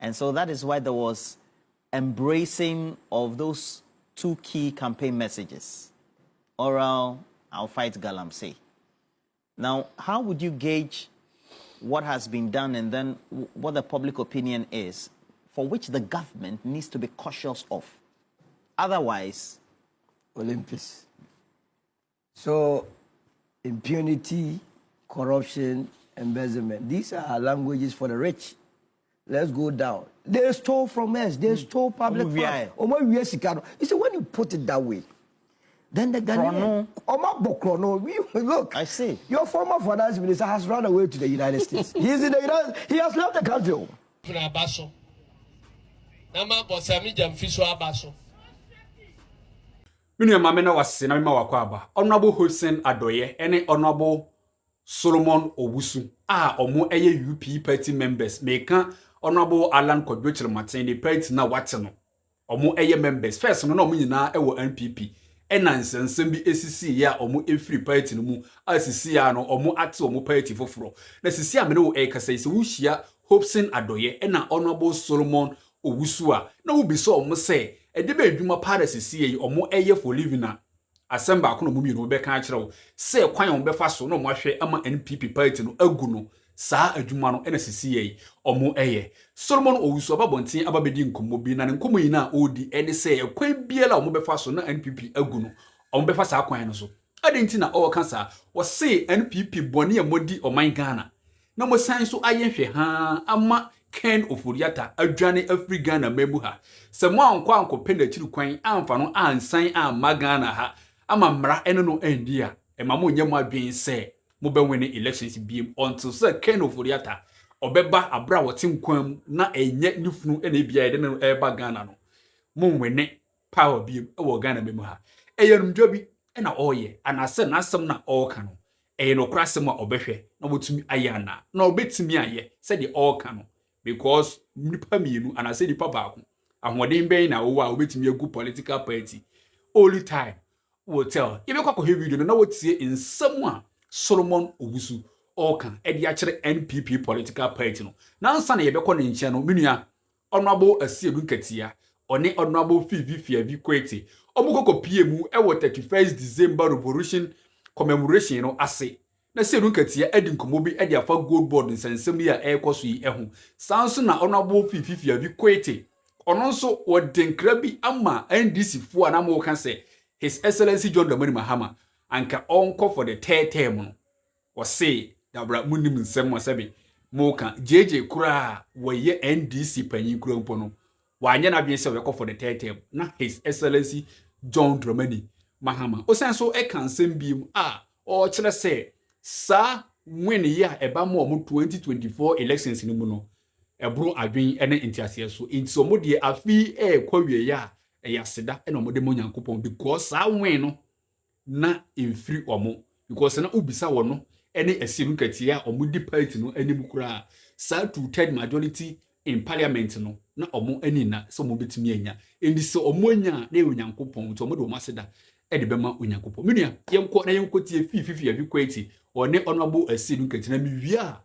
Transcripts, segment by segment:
And so that is why there was embracing of those two key campaign messages. Oral, I'll fight Galamsey. Now, how would you gauge what has been done and then what the public opinion is for which the government needs to be cautious of? Otherwise... Olympus. So, impunity, corruption, embezzlement. These are languages for the rich. Let's go down. They stole from us. They stole public funds. You see, when you put it that way, then the Ghanaian... Look, I see. Your former finance minister has run away to the United States. He's in the United... He has left the country. Minu mamena wasena mima wakwaba. Honorable Hussein Adoye ene Honorable Solomon Owusu omo eye UP party members meka Honorable Alan Kodwochir Martin the party na wateno omo eye members first no omo nyina ewo NPP ena nsensem bi esisi ya omo efri party no mu asisi ya no omo ate omo party foforo na sisi amene wo ekasa ise wuhia Hussein Adoye ena Honorable Solomon Owusu na wo bi so omo se edebe adwuma parasisi yi omo eye for living na asemba akono mu mienu be kan akyerew se kwan on be fa so no mo ahwe ama NPP party no agu no saa adwuma no ena sisi yi omo eye Solomon Owusu ababontin ababedi nkomo bi na nkomo yi na odi ene se kwan biela omo be fa so na NPP agu no omo be fa saa kwan no so adenti na o kan saa wo se NPP bone ya modi oman Ghana na mo san so ayenhwe ha ama Ken Ofori-Atta adwane Afri Ghana mebu ha se mo ankwa ankopenda chiri kwan amfa no ansan amma Ghana ha ama mra ene no endi a ema mo nyem adwen se mo be win elections biem until se Ken Ofori-Atta obeba abra wote nkwam na enye nifunu ene bia ede no eba Ghana no mo wene power biem ewo Ghana mebu ha eyenumdwa bi ena oye anase na asem na oka no no krasem a obehwe na botumi ayana na obetumi aye se de oka no because nipa mienu and I say nipa baako ahoden ben na wo a obetimi agu political party all time will tell if you kwakọ video na wotie nsem a Solomon Owusu oka e de akere NPP political party no na nsa na yebekọ ne nche no menua honorable Asiedu Nkatia one honorable Fifi Kwete omukoko PM e wo 31st December revolution commemoration no ase na Asiedu Nkatia edi nkomo bi edi afa gold board nsensem ya ekoso yi ehu sanso na honorable Fifi Kwete ono nso wodenkra bi ama NDC fo ana mo kan se His Excellency John Dramani Mahama anka onko for the third term no o say dabra munim nsem wasabe mo kan JJ kura woye NDC panyin kura mpo no wanye na bia se we for the third term na His Excellency John Dramani Mahama o senso e kan nsem biem o kire se sa win ya eba mo 2024 elections ni mu no ebro adwen ene ntiase so nti omo de afi kwawie ya yasida ene omo de mo Nyankopon because sa win no na infri omo because na ubisa wo no ene Asiedu Nkatia omo di party no ene bukura sa 2/3 majority in parliament no na omo eni na so omo betimi anya endi so omo anya na Nyankopon to omo de omo asida ede bema Onyankopon menua yenko na yenko tie Fifi Kwete one honorable Asiedu Nkatia na miwia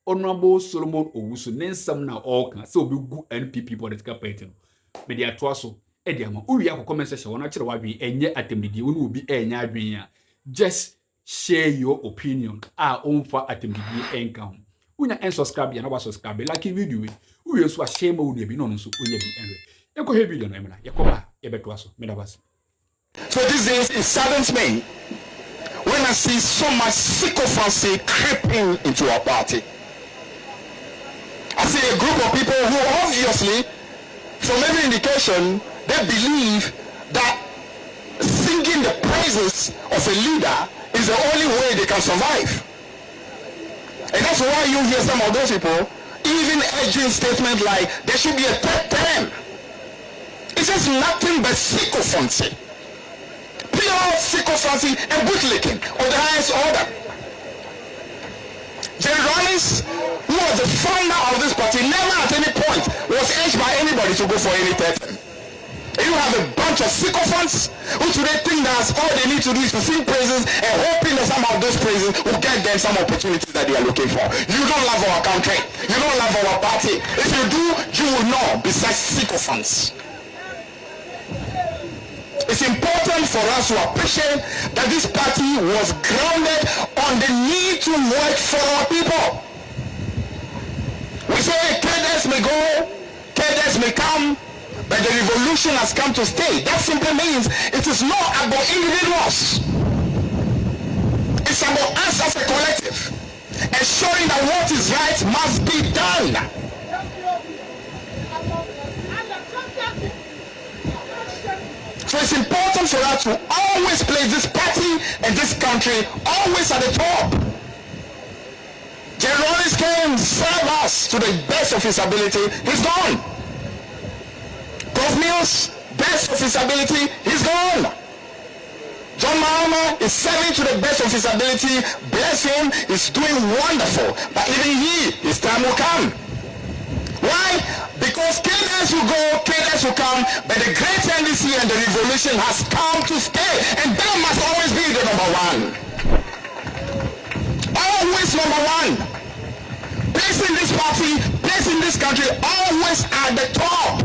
Honorable Solomon Owusu nensam na oka so obi gu NPP political party no media toaso edi ama uwi akọ comment section wona kire wadwen enye atemdidi woni obi enya adwen a just share your opinion onfa atemdidi enka ho unya unsubscribe ya na wa subscribe like video we uwi so a share ma woni bi no nso onya bi enwe yeko he video no emla yekoba yebetoaso medabas. So these days it saddens me when I see so much sycophancy creeping into our party. I see a group of people who obviously, from every indication, they believe that singing the praises of a leader is the only way they can survive. And that's why you hear some of those people even urging statements like there should be a third term. It's just nothing but sycophancy. Pure sycophancy and bootlicking of the highest order. Jerry Rawlings, who was the founder of this party, never at any point was urged by anybody to go for any third term. You have a bunch of sycophants who today think that all they need to do is to sing praises and hoping that some of those praises will get them some opportunities that they are looking for. You don't love our country. You don't love our party. If you do, you will know besides sycophants? It's important for us to appreciate that this party was grounded on the need to work for our people. We say cadres may go, cadres may come, but the revolution has come to stay. That simply means it is not about individuals. It's about us as a collective, ensuring that what is right must be done. So it's important for us to always place this party and this country always at the top. General came, serve us to the best of his ability. He's gone. Prof Mills, best of his ability, he's gone. John Mahama is serving to the best of his ability. Bless him, he's doing wonderful. But even his time will come. Why? Because cadres will go, cadres will come, but the great NDC and the revolution has come to stay. And that must always be the number one. Always number one. Placing this party, placing this country always at the top.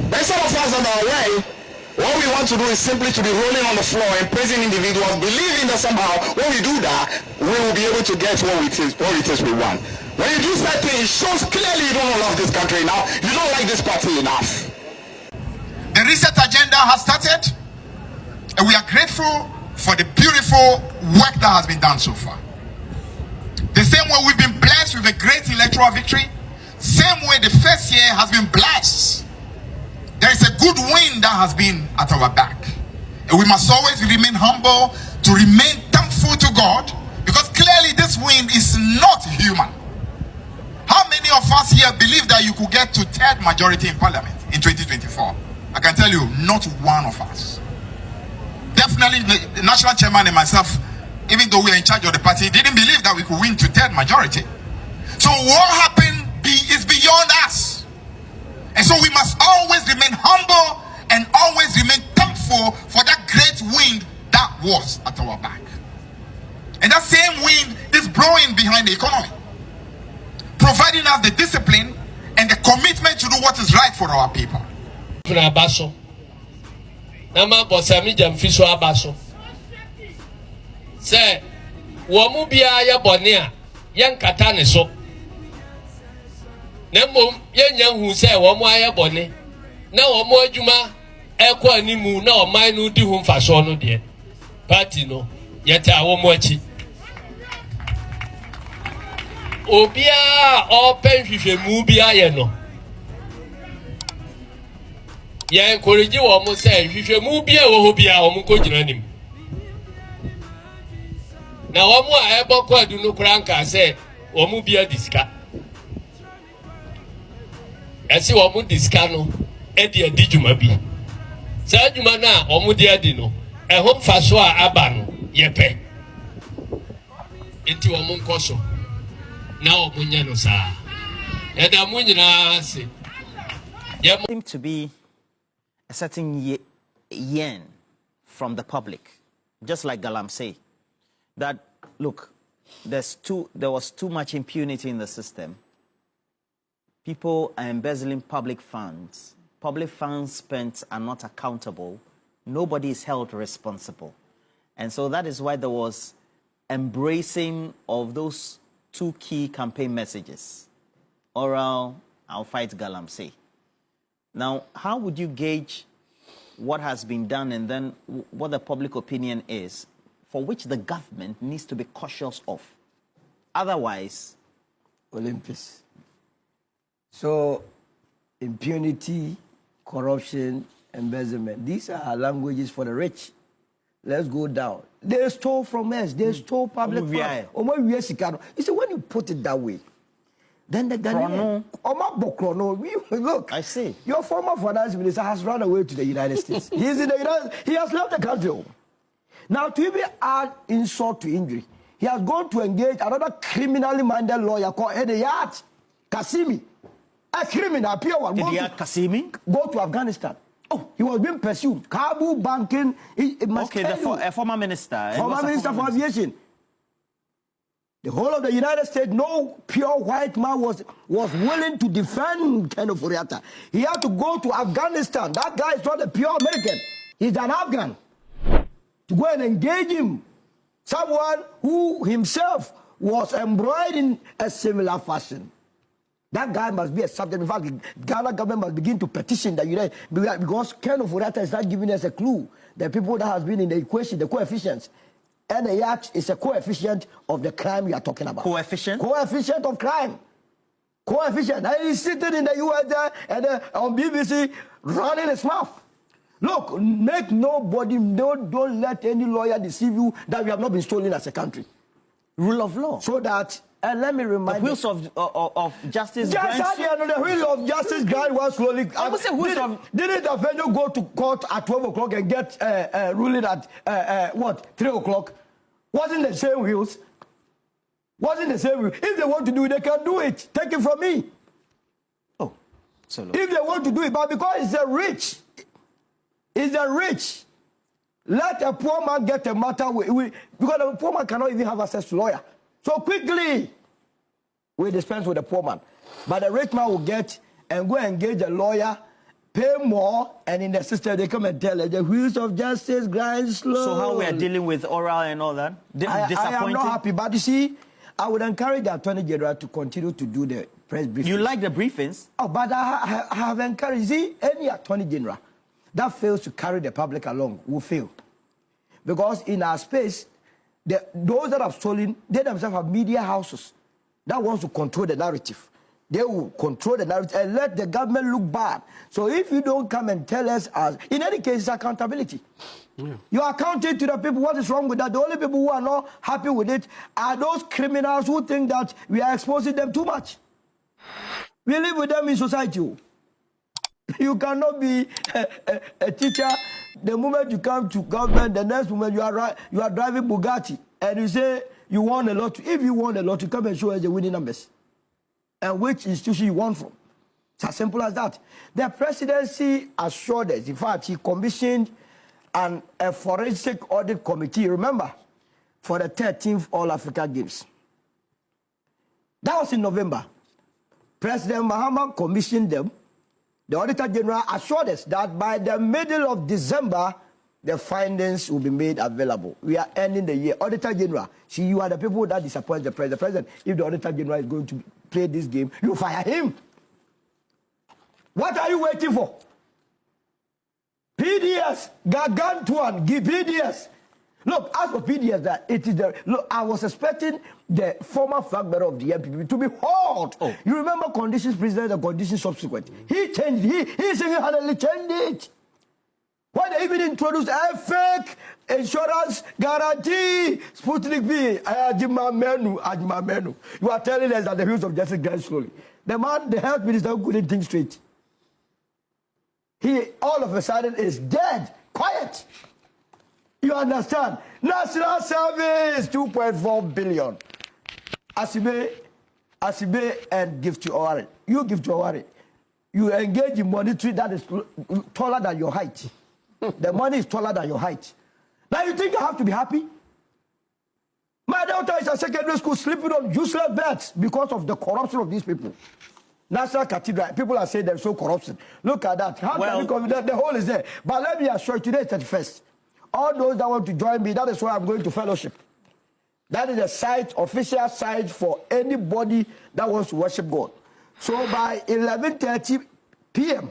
But some of us on our way, what we want to do is simply to be rolling on the floor and praising individuals, believing that somehow when we do that, we will be able to get what it is we want. When you do that thing, it shows clearly you don't love this country enough, you don't like this party enough. The reset agenda has started, and we are grateful for the beautiful work that has been done so far. The same way we've been blessed with a great electoral victory, same way the first year has been blessed. There is a good wind that has been at our back. And we must always remain humble, to remain thankful to God, because clearly this wind is not human. How many of us here believe that you could get to third majority in parliament in 2024? I can tell you, not one of us. Definitely the national chairman and myself, even though we are in charge of the party, didn't believe that we could win to third majority. So what happened is beyond us. And so we must always remain humble and always remain thankful for that great wind that was at our back. And that same wind is blowing behind the economy, providing us the discipline and the commitment to do what is right for our people. Say, Wamubia ya bonia, yan katane so. Nemo yan who say Wamaya boni. Na Wamo Juma, Equa Nimu, no mine di hum fasono dear. Party no, yet I won't watch it. Obia open with a mubia yeno. Ya encourage you almost say, if you mubia or hobia or mukojanim. Now, one more I ever do no cranka say, or mubia disca. I see what would discano, Eddie Dijumabi. Sajumana, or Mudia Dino, a home faswa abano, yepe. Into a muncoso. Now, Munyano, sir. And a Munyana say, Seems to be a certain yen from the public, just like Galam say. That, look, there was too much impunity in the system. People are embezzling public funds. Public funds spent are not accountable. Nobody is held responsible. And so that is why there was embracing of those two key campaign messages. Oral, I'll fight Galamsey. Now, how would you gauge what has been done and then what the public opinion is, for which the government needs to be cautious of? Otherwise, Olympus. So, impunity, corruption, embezzlement, these are languages for the rich. Let's go down. They stole from us. They stole public funds. You see, when you put it that way, then the Ghanaian, look, I see. Your former finance minister has run away to the United States. He's in the United. He has left the country. Now, to even add insult to injury, he has gone to engage another criminally minded lawyer called Edeyat Kasimi. A criminal, pure one. Edeyat Kasimi? Go to Afghanistan. Oh, he was being pursued. Kabul banking. Okay, a former minister. Former minister for aviation. The whole of the United States, no pure white man was willing to defend Ken Ofori-Atta. He had to go to Afghanistan. That guy is not a pure American. He's an Afghan. To go and engage him. Someone who himself was embroidered in a similar fashion. That guy must be a subject. In fact, the Ghana government must begin to petition the United, because Ken Ofori-Atta is not giving us a clue. The people that has been in the equation, the coefficients. NAH is a coefficient of the crime we are talking about. Coefficient? Coefficient of crime. Coefficient. And he's sitting in the US there and on BBC running his mouth. Look, make nobody, don't let any lawyer deceive you that we have not been stolen as a country. Rule of law. So that, and let me remind the wheels of justice. Yes, the wheel of justice grind was slowly. Didn't the venue go to court at 12 o'clock and get ruling at 3 o'clock? Wasn't the same wheels? Wasn't the same wheels? If they want to do it, they can do it. Take it from me. Oh, so if they want to do it, but because it's the rich, let a poor man get a matter because the poor man cannot even have access to lawyer. So quickly, we dispense with the poor man. But the rich man will get and go engage a lawyer, pay more, and in the system they come and tell us the wheels of justice grind slow. So how we are dealing with oral and all that? I am not happy, but you see, I would encourage the Attorney General to continue to do the press briefings. You like the briefings? Oh, but I have encouraged, see, any Attorney General that fails to carry the public along will fail. Because in our space, those that have stolen, they themselves have media houses that wants to control the narrative. They will control the narrative and let the government look bad. So if you don't come and tell us, in any case, it's accountability. Yeah. You are accounting to the people. What is wrong with that? The only people who are not happy with it are those criminals who think that we are exposing them too much. We live with them in society. You cannot be a teacher. The moment you come to government, the next moment you are driving Bugatti and you say you won a lot. If you won a lot, you come and show us the winning numbers and which institution you won from. It's as simple as that. The presidency assured us. In fact, he commissioned a forensic audit committee. Remember, for the 13th All Africa Games. That was in November. President Mahama commissioned them. The Auditor General assured us that by the middle of December, the findings will be made available. We are ending the year. Auditor General, see, you are the people that disappoint the President. The President, if the Auditor General is going to play this game, you fire him. What are you waiting for? PDS, Gargantuan, give PDS. Look, as for PDS, that it is the look. I was expecting the former flag bearer of the NPP to be hauled. Oh. You remember conditions president and conditions subsequent. He changed. He single-handedly changed it. Why they even introduced a fake insurance guarantee? Sputnik V, Ajimamenu. You are telling us that the wheels of justice grind slowly. The man, the health minister, couldn't think straight. He all of a sudden is dead. Quiet. You understand? National Service, 2.4 billion. Asibe and give to Owari. You give to Owari. You engage in monetary that is taller than your height. The money is taller than your height. Now you think I have to be happy? My daughter is at secondary school sleeping on useless beds because of the corruption of these people. National Cathedral, people are saying there's no corruption. Look at that. How can we confident? The whole is there. But let me assure you, today is 31st. All those that want to join me, that is why I'm going to fellowship. That is a site, official site for anybody that wants to worship God. So by 11:30 p.m.,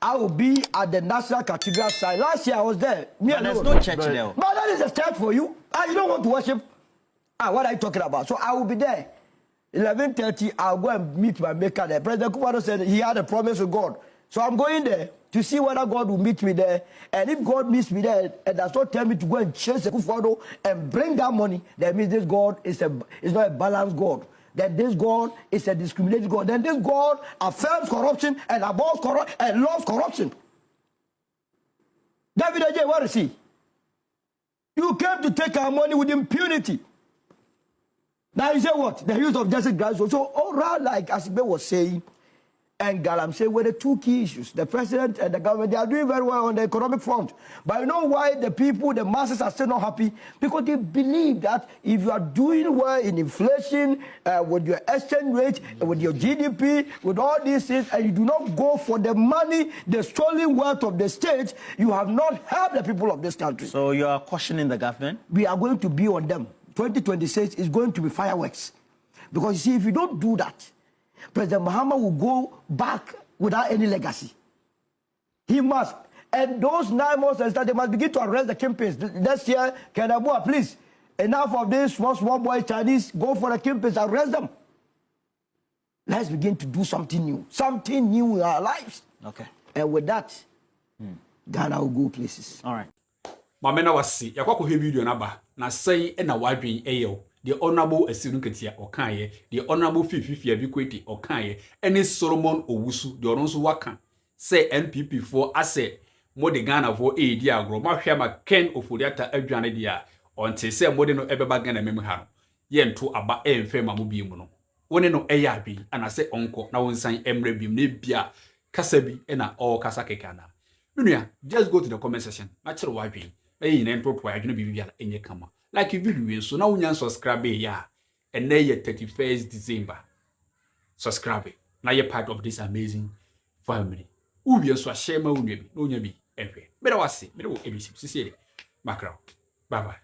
I will be at the National Cathedral site. Last year I was there. But there's no church there. But that is a church for you. You don't want to worship. What are you talking about? So I will be there. 11:30, I'll go and meet my maker there. President Kupado said he had a promise with God. So I'm going there to see whether God will meet me there. And if God meets me there and does not tell me to go and chase the Kupado and bring that money, that means this God is not a balanced God. That this God is a discriminating God. Then this God affirms corruption and abhors corruption and loves corruption. David Ajay, what is he? You came to take our money with impunity. Now you say what? The use of justice grounds. So all right, like Asibe was saying, and Galamsey were the two key issues. The president and the government, they are doing very well on the economic front. But you know why the people, the masses are still not happy? Because they believe that if you are doing well in inflation, with your exchange rate, with your GDP, with all these things, and you do not go for the money, the stolen wealth of the state, you have not helped the people of this country. So you are cautioning the government? We are going to be on them. 2026 is going to be fireworks. Because you see, if you don't do that, President Mahama will go back without any legacy. He must. And those 9 months and stuff, they must begin to arrest the kingpins. Next year, Kenabua, please, enough of this small boy Chinese, go for the kingpins, arrest them. Let's begin to do something new in our lives. Okay. And with that, Ghana will go places. All right. Mamena wasi, yakwako he video naba, na say na wadwin eyo. The Honorable Esinu Ketia Okaye, the Honorable Fifi Abikweti Okaye, any Solomon Owusu, the Oronsu Waka, say NPP for assay, more the Ghana for a dear Groma Shama Ken Ofori-Atta Adriana dia, on te say more than ever bagana memhano. Yen to aba fema mubimuno. One no ayabi, and I say uncle, now one sign Emre Bim Nebia, Kasabi, and all Kasake Kana. Just go to the comment section, natural wiping, in entro where you be in your camera. Like if you so now you subscribe ya and now you 31st December. Subscribe. Now you're part of this amazing family. Ubi so share my no be every. Better was say, better ABC. See you. Macro. Bye bye.